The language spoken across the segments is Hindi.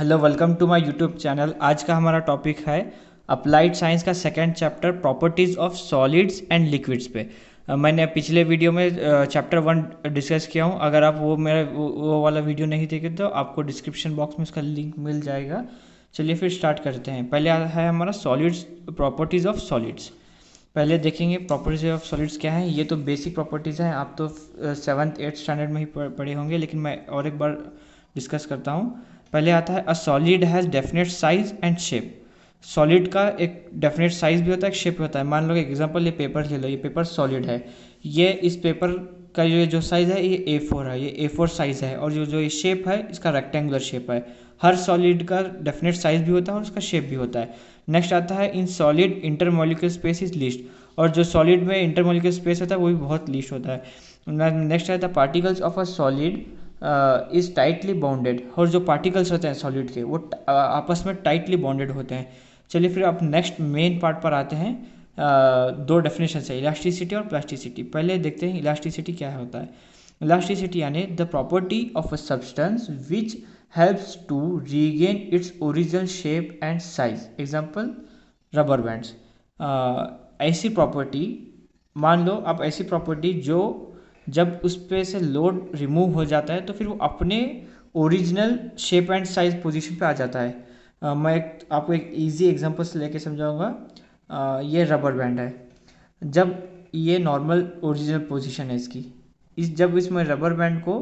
Hello, welcome to my YouTube channel. आज का हमारा टॉपिक है अप्लाइड साइंस का second chapter properties of solids and liquids पे। मैंने पिछले वीडियो में चैप्टर 1 डिस्कस किया हूँ। अगर आप वो वाला वीडियो नहीं देखे तो आपको डिस्क्रिप्शन बॉक्स में उसका लिंक मिल जाएगा। चलिए फिर स्टार्ट करते हैं। पहले है हमारा सॉलिड्स, प्रॉपर्टीज़ ऑफ सॉलिड्स। पहले देखेंगे प्रॉपर्टीज ऑफ सॉलिड्स क्या है। ये तो बेसिक प्रॉपर्टीज़ हैं, आप तो 7th 8th स्टैंडर्ड में ही पढ़े होंगे, लेकिन मैं और एक बार डिस्कस करता हूँ। पहले आता है a solid has definite size and shape. Solid का एक डेफिनेट साइज भी होता है, एक शेप भी होता है। मान लो एग्जांपल, ये पेपर ले लो, ये पेपर सॉलिड है। ये इस पेपर का जो साइज़ है ये A4 है, ये A4 साइज़ है। और जो ये शेप है इसका रेक्टेंगुलर शेप है। हर सॉलिड का डेफिनेट साइज भी होता है और उसका शेप भी होता है। नेक्स्ट आता है in solid intermolecular space is least. और जो सॉलिड में इंटरमोलिकुलर स्पेस होता है वो भी बहुत लीस्ट होता है। नेक्स्ट आता है particles of a solid is tightly bounded. और जो पार्टिकल्स होते हैं सॉलिड के वो आपस में टाइटली बाउंडेड होते हैं। चलिए फिर आप नेक्स्ट मेन पार्ट पर आते हैं। दो डेफिनेशन है, इलास्टिसिटी और प्लास्टिसिटी। पहले देखते हैं इलास्टिसिटी क्या होता है। इलास्टिसिटी यानी the property of a substance which helps to regain its original shape and size. Example rubber bands. ऐसी प्रॉपर्टी, मान लो आप ऐसी प्रॉपर्टी जो जब उस पे से लोड रिमूव हो जाता है तो फिर वो अपने original shape and size position पे आ जाता है। आपको एक इजी एग्जांपल से लेके समझाऊंगा। ये रबर बैंड है। जब ये नॉर्मल ओरिजिनल पोजीशन है इसकी, जब इसमें रबर बैंड को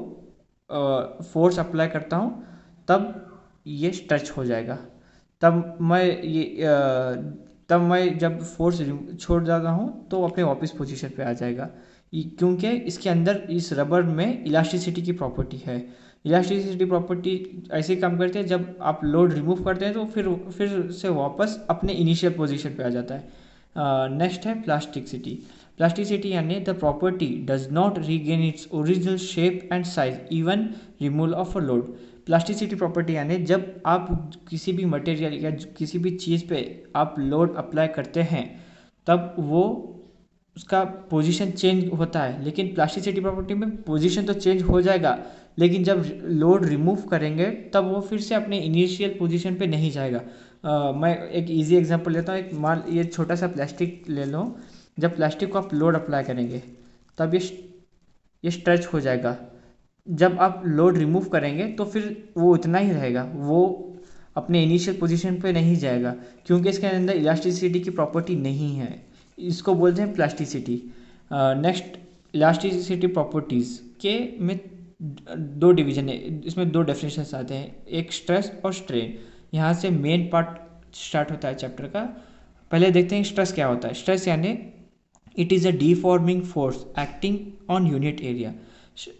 फोर्स अप्लाई करता हूँ तब ये स्ट्रेच हो जाएगा। तब मैं ये तब मैं जब फोर्स छोड़ जाता हूँ तो अपने वापस पोजीशन पे आ जाएगा, क्योंकि इसके अंदर इस रबर में इलास्टिसिटी की प्रॉपर्टी है। इलास्टिसिटी प्रॉपर्टी ऐसे काम करती है, जब आप लोड रिमूव करते हैं तो फिर से वापस अपने इनिशियल पोजीशन पे आ जाता है। नेक्स्ट है प्लास्टिसिटी। प्लास्टिसिटी यानी the property does not regain its original shape and size even removal of a load. Plasticity property यानी जब आप किसी भी मटेरियल या किसी भी चीज़ पे आप लोड अप्लाई करते हैं तब वो उसका पोजीशन चेंज होता है। लेकिन प्लास्टिसिटी प्रॉपर्टी में पोजीशन तो चेंज हो जाएगा, लेकिन जब लोड रिमूव करेंगे तब वो फिर से अपने इनिशियल पोजीशन पे नहीं जाएगा। मैं एक इजी एग्जांपल लेता हूँ। एक मान ये छोटा सा प्लास्टिक ले लो। जब प्लास्टिक को आप लोड अप्लाई करेंगे तब ये स्ट्रेच हो जाएगा। जब आप लोड रिमूव करेंगे तो फिर वो उतना ही रहेगा, वो अपने इनिशियल पोजीशन पे नहीं जाएगा, क्योंकि इसके अंदर इलास्टिसिटी की प्रॉपर्टी नहीं है। इसको बोलते हैं प्लास्टिसिटी। नेक्स्ट, इलास्टिसिटी प्रॉपर्टीज़ के में दो डिवीजन है, इसमें दो डेफिनेशन आते हैं, एक स्ट्रेस और स्ट्रेन। यहाँ से मेन पार्ट स्टार्ट होता है चैप्टर का। पहले देखते हैं स्ट्रेस क्या होता है। स्ट्रेस यानी it is a deforming force acting on unit area.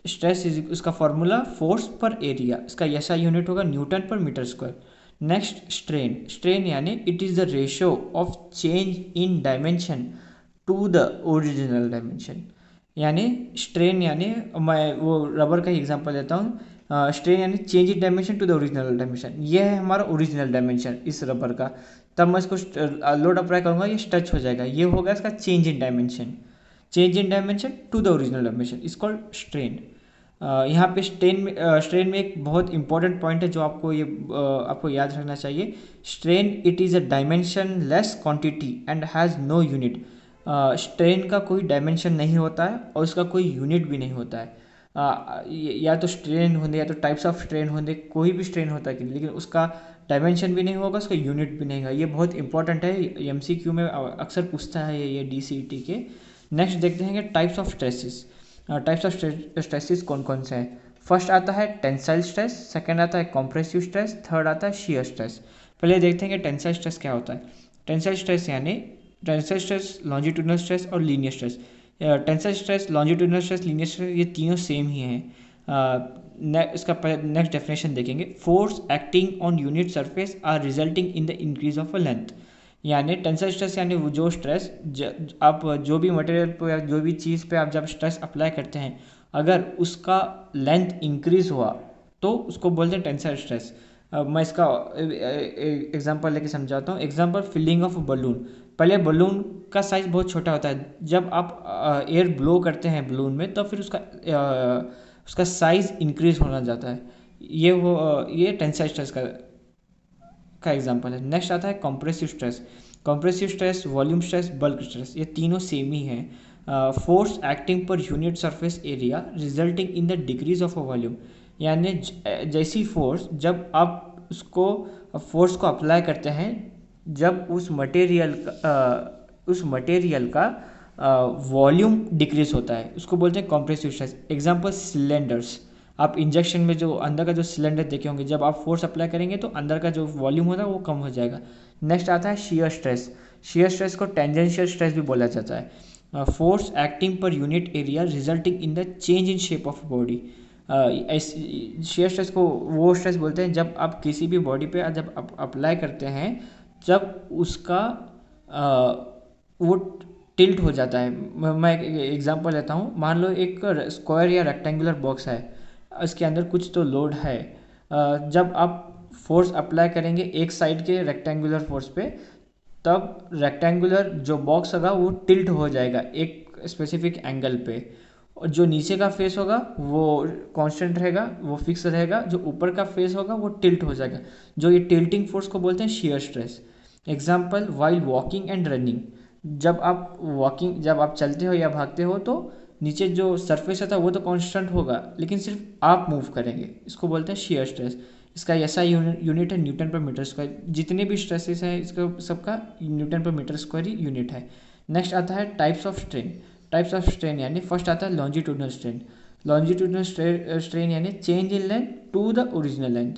Stress is उसका फॉर्मूला फोर्स पर एरिया, इसका ऐसा यूनिट होगा न्यूटन पर metre square. Next strain. Strain यानी it is the ratio of change in dimension to the original dimension. यानी स्ट्रेन यानी, मैं वो रबर का ही एग्जांपल देता हूँ। स्ट्रेन यानी change in dimension to the original dimension. ये है हमारा ओरिजिनल डायमेंशन इस रबर का। तब मैं इसको लोड अप्लाई करूँगा, ये स्ट्रेच हो जाएगा। ये होगा इसका change in dimension. Change in dimension to the original dimension is called strain. यहाँ पे स्ट्रेन में एक बहुत इंपॉर्टेंट पॉइंट है जो आपको याद रखना चाहिए। Strain it is a dimensionless quantity and has no unit. Strain का कोई डायमेंशन नहीं होता है और उसका कोई यूनिट भी नहीं होता है। या तो स्ट्रेन होंगे या तो टाइप्स ऑफ स्ट्रेन होंगे, कोई भी स्ट्रेन होता है, लेकिन उसका डायमेंशन भी नहीं होगा, उसका यूनिट भी नहीं होगा। ये बहुत इंपॉर्टेंट है, एमसीक्यू में अक्सर पूछता है ये डीसीईटी के। नेक्स्ट देखते हैं कि types of stresses. Types of stresses कौन कौन से हैं। फर्स्ट आता है टेंसाइल स्ट्रेस, सेकंड आता है कॉम्प्रेसिव स्ट्रेस, थर्ड आता है शियर स्ट्रेस। पहले देखते हैं कि टेंसाइल स्ट्रेस क्या होता है। टेंसाइल स्ट्रेस यानी टेंसाइल स्ट्रेस, लॉन्जिट्यूडनल स्ट्रेस और linear stress. Tensile stress, longitudinal stress, linear stress, ये तीनों सेम ही हैं। इसका नेक्स्ट डेफिनेशन देखेंगे। Force acting on unit surface are resulting in the increase of a length. यानी टेंसाइल स्ट्रेस यानी वो जो स्ट्रेस आप जो भी मटेरियल पर या जो भी चीज़ पे आप जब स्ट्रेस अप्लाई करते हैं, अगर उसका लेंथ इंक्रीज हुआ तो उसको बोलते हैं टेंसाइल स्ट्रेस। मैं इसका एग्जांपल लेके समझाता हूँ। Example, filling of balloon. पहले बलून का साइज़ बहुत छोटा होता है, जब आप एयर ब्लो करते हैं बलून में तो फिर उसका साइज़ इंक्रीज होना जाता है। ये टेंसाइल स्ट्रेस का का एग्जांपल है। नेक्स्ट आता है compressive stress. Compressive stress, volume stress, bulk stress, ये तीनों सेम ही हैं। Force acting per unit surface area resulting in the decrease of a volume, यानी जैसी फोर्स जब आप उसको फोर्स को अप्लाई करते हैं, जब उस मटेरियल का वॉल्यूम डिक्रीज होता है, उसको बोलते हैं कंप्रेसिव स्ट्रेस। एग्जांपल सिलेंडर्स, आप इंजेक्शन में जो अंदर का जो सिलेंडर देखे होंगे, जब आप फोर्स अप्लाई करेंगे तो अंदर का जो वॉल्यूम होता है वो कम हो जाएगा। नेक्स्ट आता है शियर स्ट्रेस। शियर स्ट्रेस को टेंजेंशियल स्ट्रेस भी बोला जाता है। Force acting per unit area resulting in the change in shape of body. Shear stress को वो स्ट्रेस बोलते हैं जब आप किसी भी बॉडी पे जब आप अप्लाई करते हैं, जब उसका वो टिल्ट हो जाता है। मैं एक एग्जांपल लेता हूँ। मान लो एक स्क्वायर या रेक्टेंगुलर बॉक्स है, इसके अंदर कुछ तो लोड है। जब आप फोर्स अप्लाई करेंगे एक साइड के रेक्टेंगुलर फोर्स पे, तब रेक्टेंगुलर जो बॉक्स होगा वो टिल्ट हो जाएगा एक स्पेसिफिक एंगल पे, और जो नीचे का फेस होगा वो कांस्टेंट रहेगा, वो फिक्स रहेगा। जो ऊपर का फेस होगा वो टिल्ट हो जाएगा। जो ये टिल्टिंग फोर्स को बोलते हैं shear stress. Example, while walking and running, जब आप चलते हो या भागते हो तो नीचे जो सरफेस होता है वो तो कांस्टेंट होगा, लेकिन सिर्फ आप मूव करेंगे, इसको बोलते हैं शियर स्ट्रेस। इसका ऐसा यूनिट है न्यूटन पर मीटर स्क्वायर। जितने भी स्ट्रेसेस हैं इसका सबका न्यूटन पर मीटर स्क्वायर ही यूनिट है। नेक्स्ट आता है types of strain. Types of strain यानी फर्स्ट आता है लॉन्जिट्यूडनल स्ट्रेन। लॉन्जिट्यूडनल स्ट्रेन यानी change in length to the original length.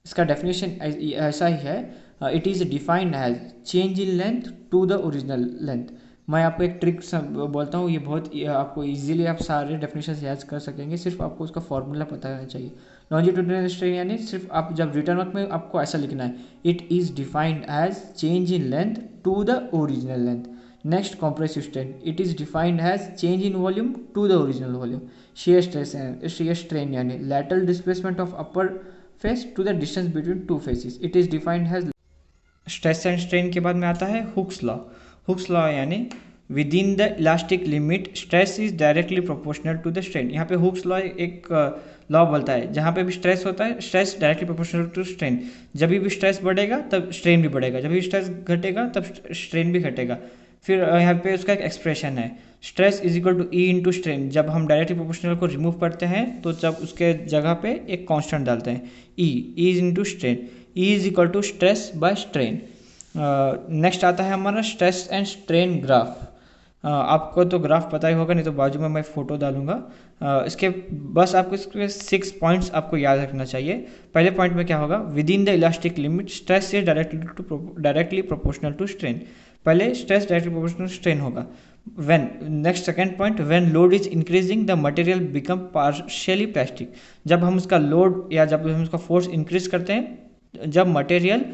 इसका डेफिनेशन ऐसा ही है, it is defined as change in length to the original length. मैं आपको एक ट्रिक बोलता हूँ, ये बहुत आपको इजीली आप सारे डेफिनेशन याद कर सकेंगे, सिर्फ आपको उसका फॉर्मूला पता होना चाहिए। लॉन्जिट्यूडनल स्ट्रेन यानी सिर्फ आप जब रिटर्न वर्क में आपको ऐसा लिखना है, it is defined as change in length to the original length. Next compressive strain, it is defined as change in volume to the original volume. Shear strain यानी lateral displacement of upper face to the distance between two faces, it is defined as. Stress and strain के बाद में आता है हुक्स लॉ। हुक्स लॉ यानी within the elastic limit stress is directly proportional to the strain. यहाँ पे हुक्स लॉ एक लॉ बोलता है, जहाँ पे भी स्ट्रेस होता है stress directly proportional to strain. जब भी स्ट्रेस बढ़ेगा तब स्ट्रेन भी बढ़ेगा, जब भी स्ट्रेस घटेगा तब स्ट्रेन भी घटेगा। फिर यहाँ पे उसका एक एक्सप्रेशन है, stress is equal to E into strain. जब हम डायरेक्टली प्रोपोर्शनल को रिमूव करते हैं तो जब उसके जगह पे एक कांस्टेंट डालते हैं, E is into strain, E is equal to stress by strain. Next आता है हमारा स्ट्रेस एंड स्ट्रेन ग्राफ। आपको तो ग्राफ पता ही होगा, नहीं तो बाजू में मैं फोटो डालूंगा। इसके बस आपको इसके 6 पॉइंट्स आपको याद रखना चाहिए। पहले पॉइंट में क्या होगा, within the elastic limit stress is directly proportional to strain. पहले स्ट्रेस डायरेक्टली प्रोपोर्शनल स्ट्रेन होगा। When, next second point, when load is increasing the material become partially plastic. जब हम उसका लोड या जब हम उसका फोर्स इंक्रीज करते हैं, जब मटेरियल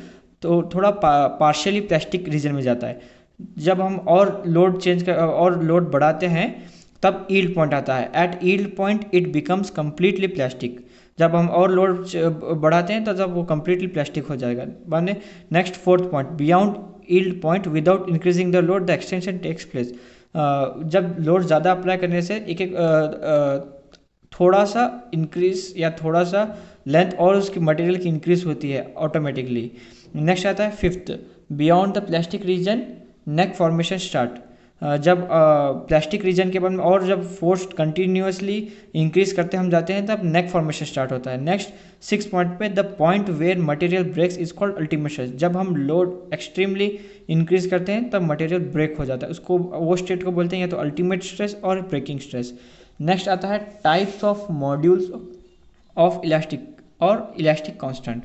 तो थोड़ा पार्शियली प्लास्टिक रीजन में जाता है। जब हम और लोड बढ़ाते हैं तब यील्ड पॉइंट आता है। At yield point it becomes completely plastic. जब हम और लोड बढ़ाते हैं तो जब वो कम्प्लीटली प्लास्टिक हो जाएगा। माने next fourth point, beyond yield point without increasing the load the extension takes place. जब लोड ज़्यादा अप्लाई करने से थोड़ा सा इंक्रीज या थोड़ा सा लेंथ और उसकी मटेरियल की इंक्रीज होती है ऑटोमेटिकली। नेक्स्ट आता है fifth, beyond the plastic region neck formation start. जब प्लास्टिक रीजन के बाद में और जब फोर्स कंटिन्यूसली इंक्रीज करते हम जाते हैं तब नेक फॉर्मेशन स्टार्ट होता है। नेक्स्ट 6 पॉइंट पे, the point where material breaks is called ultimate stress. जब हम लोड एक्सट्रीमली इंक्रीज करते हैं तब मटेरियल ब्रेक हो जाता है, उसको वो स्टेट को बोलते हैं या तो अल्टीमेट स्ट्रेस और ब्रेकिंग स्ट्रेस। नेक्स्ट आता है types of modulus of elastic और इलास्टिक कांस्टेंट।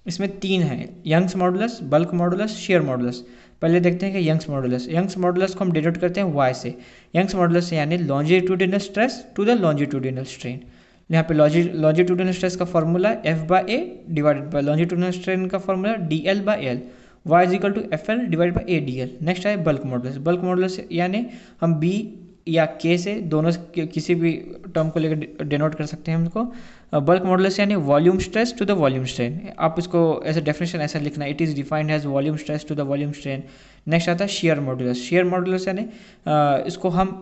इसमें 3 हैं, Young's modulus, bulk modulus, shear modulus. पहले देखते हैं कि यंग्स मॉडुलस। यंग्स मॉडुलस को हम डिनोट करते हैं वाई से। यंग्स मॉडुलस यानी longitudinal stress to the longitudinal strain. यहाँ पे लॉन्जिट्यूडिनल स्ट्रेस का formula F by A divided by longitudinal strain का formula D L by L, Y is equal to F L divide by A D L. Next है बल्क मॉडुलस। बल्क मॉडुलस यानी हम बी या के से दोनों किसी भी टर्म को लेकर डिनोट कर सकते हैं हमको। बल्क मॉडुलस यानी volume stress to the volume strain. आप इसको ऐसे डेफिनेशन ऐसा लिखना, it is defined as volume stress to the volume strain. Next आता है शेयर मॉडुलस। शेयर मॉडुलस यानी इसको हम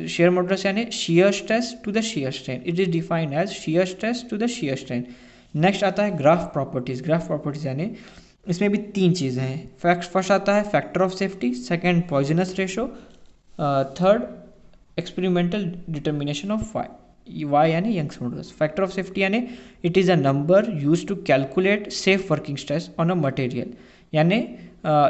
शेयर मॉडुलस यानी shear stress to the shear strain, it is defined as shear stress to the shear strain. Next आता है ग्राफ प्रॉपर्टीज़। ग्राफ प्रॉपर्टीज़ यानी इसमें भी 3 चीज़ें हैं। फर्स्ट आता है factor of safety, second Poisson's ratio, third experimental determination of Y यानी Young's modulus. Factor of safety यानी it is a number use to calculate safe working stress on a material. यानी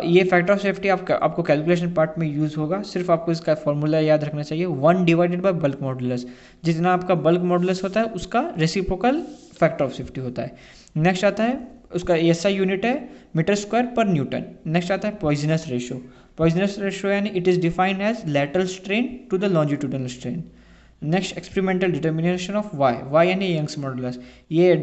ये फैक्टर ऑफ सेफ्टी आपको कैलकुलेशन पार्ट में यूज़ होगा। सिर्फ आपको इसका फॉर्मूला याद रखना चाहिए, 1 डिवाइडेड बाय बल्क मॉडुलस। जितना आपका बल्क मॉडुलस होता है उसका रेसिप्रोकल फैक्टर ऑफ सेफ्टी होता है। नेक्स्ट आता है उसका एसआई यूनिट है मीटर स्क्वायर पर न्यूटन। नेक्स्ट आता है पॉइजनस रेशो। पॉइजनस रेशो यानी it is defined as lateral strain to the longitudinal strain. Next experimental determination of Y यानी यंग्स मॉडुलस। ये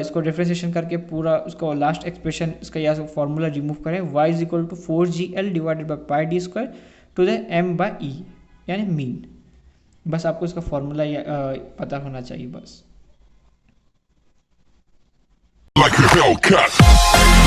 इसको डिफ्रेंशिएशन करके पूरा उसको लास्ट एक्सप्रेशन इसका या फॉर्मूला रिमूव करें, y is equal to 4gl divided by pi D square to the m by E यानी मीन। बस आपको इसका फॉर्मूला पता होना चाहिए बस। Like a Hellcat.